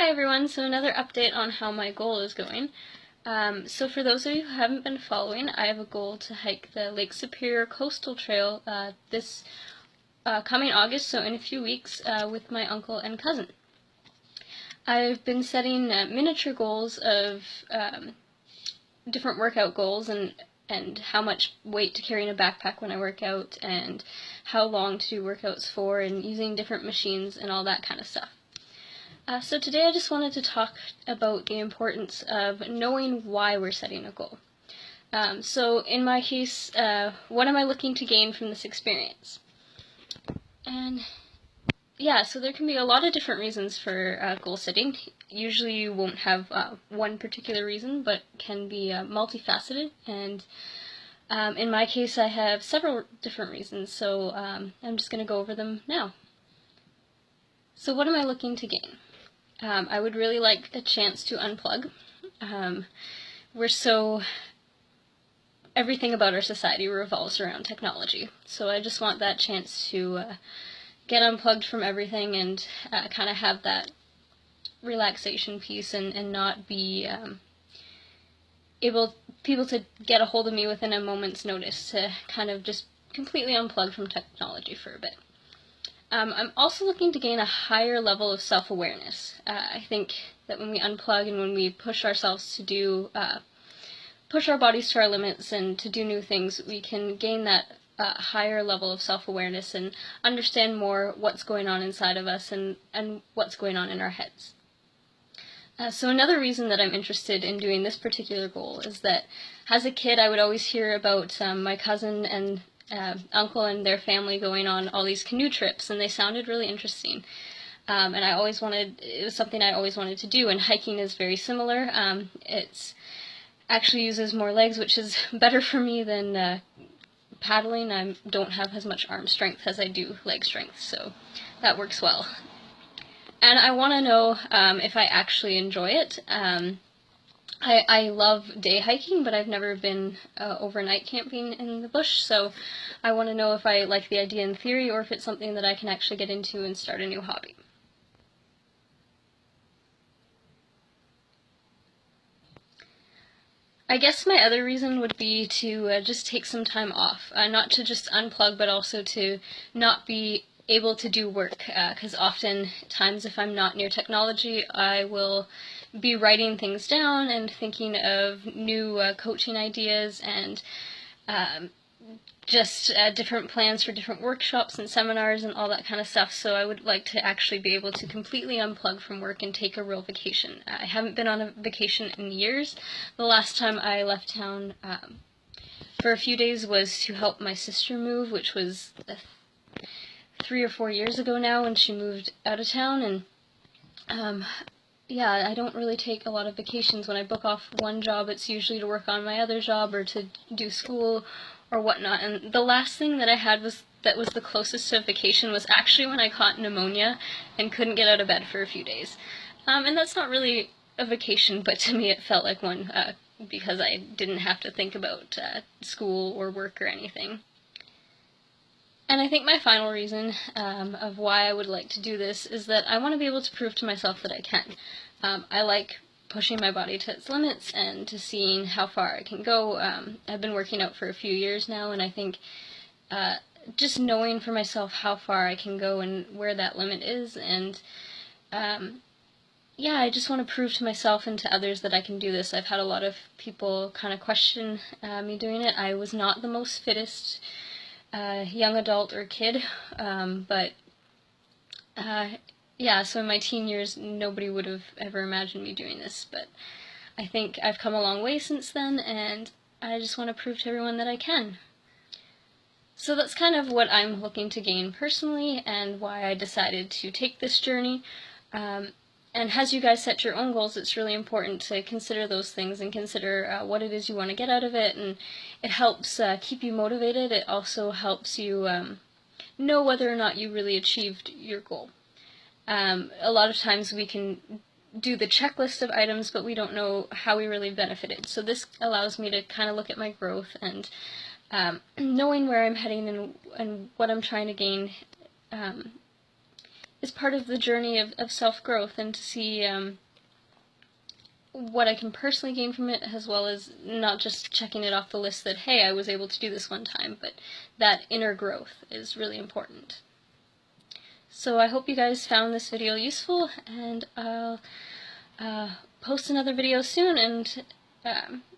Hi everyone, so another update on how my goal is going. So for those of you who haven't been following, I have a goal to hike the Lake Superior Coastal Trail this coming August, so in a few weeks, with my uncle and cousin. I've been setting miniature goals of different workout goals and how much weight to carry in a backpack when I work out and how long to do workouts for and using different machines and all that kind of stuff. So today I just wanted to talk about the importance of knowing why we're setting a goal. So in my case, what am I looking to gain from this experience? And yeah, so there can be a lot of different reasons for goal setting. Usually you won't have one particular reason, but can be multifaceted. And in my case, I have several different reasons, so I'm just going to go over them now. So what am I looking to gain? I would really like a chance to unplug. Everything about our society revolves around technology, so I just want that chance to get unplugged from everything and kind of have that relaxation piece and not be people to get a hold of me within a moment's notice, to kind of just completely unplug from technology for a bit. I'm also looking to gain a higher level of self-awareness. I think that when we unplug and when we push ourselves to do, push our bodies to our limits and to do new things, we can gain that higher level of self-awareness and understand more what's going on inside of us and what's going on in our heads. So another reason that I'm interested in doing this particular goal is that as a kid I would always hear about my cousin and uncle and their family going on all these canoe trips, and they sounded really interesting. And it was something I always wanted to do, and hiking is very similar. It actually uses more legs, which is better for me than paddling. I don't have as much arm strength as I do leg strength, so that works well. And I want to know if I actually enjoy it. I love day hiking, but I've never been overnight camping in the bush, so I want to know if I like the idea in theory or if it's something that I can actually get into and start a new hobby. I guess my other reason would be to just take some time off, not to just unplug, but also to not be able to do work, because often times if I'm not near technology, I will be writing things down and thinking of new coaching ideas and just different plans for different workshops and seminars and all that kind of stuff. So I would like to actually be able to completely unplug from work and take a real vacation. I haven't been on a vacation in years. The last time I left town for a few days was to help my sister move, which was 3 or 4 years ago now when she moved out of town. And yeah, I don't really take a lot of vacations. When I book off one job, it's usually to work on my other job or to do school or whatnot. And the last thing that I had that was the closest to a vacation was actually when I caught pneumonia and couldn't get out of bed for a few days. And that's not really a vacation, but to me it felt like one because I didn't have to think about school or work or anything. And I think my final reason of why I would like to do this is that I want to be able to prove to myself that I can. I like pushing my body to its limits and to seeing how far I can go. I've been working out for a few years now, and I think just knowing for myself how far I can go and where that limit is, and yeah, I just want to prove to myself and to others that I can do this. I've had a lot of people kind of question me doing it. I was not the most fittest young adult or kid, but yeah, so in my teen years nobody would have ever imagined me doing this, but I think I've come a long way since then, and I just want to prove to everyone that I can. So that's kind of what I'm looking to gain personally and why I decided to take this journey. And as you guys set your own goals, it's really important to consider those things and consider what it is you want to get out of it, and it helps keep you motivated. It also helps you know whether or not you really achieved your goal. A lot of times we can do the checklist of items, but we don't know how we really benefited. So this allows me to kind of look at my growth and knowing where I'm heading and what I'm trying to gain is part of the journey of self-growth, and to see what I can personally gain from it, as well as not just checking it off the list that, hey, I was able to do this one time, but that inner growth is really important. So I hope you guys found this video useful, and I'll post another video soon, and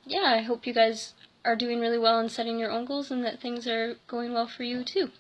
yeah, I hope you guys are doing really well in setting your own goals, and that things are going well for you too.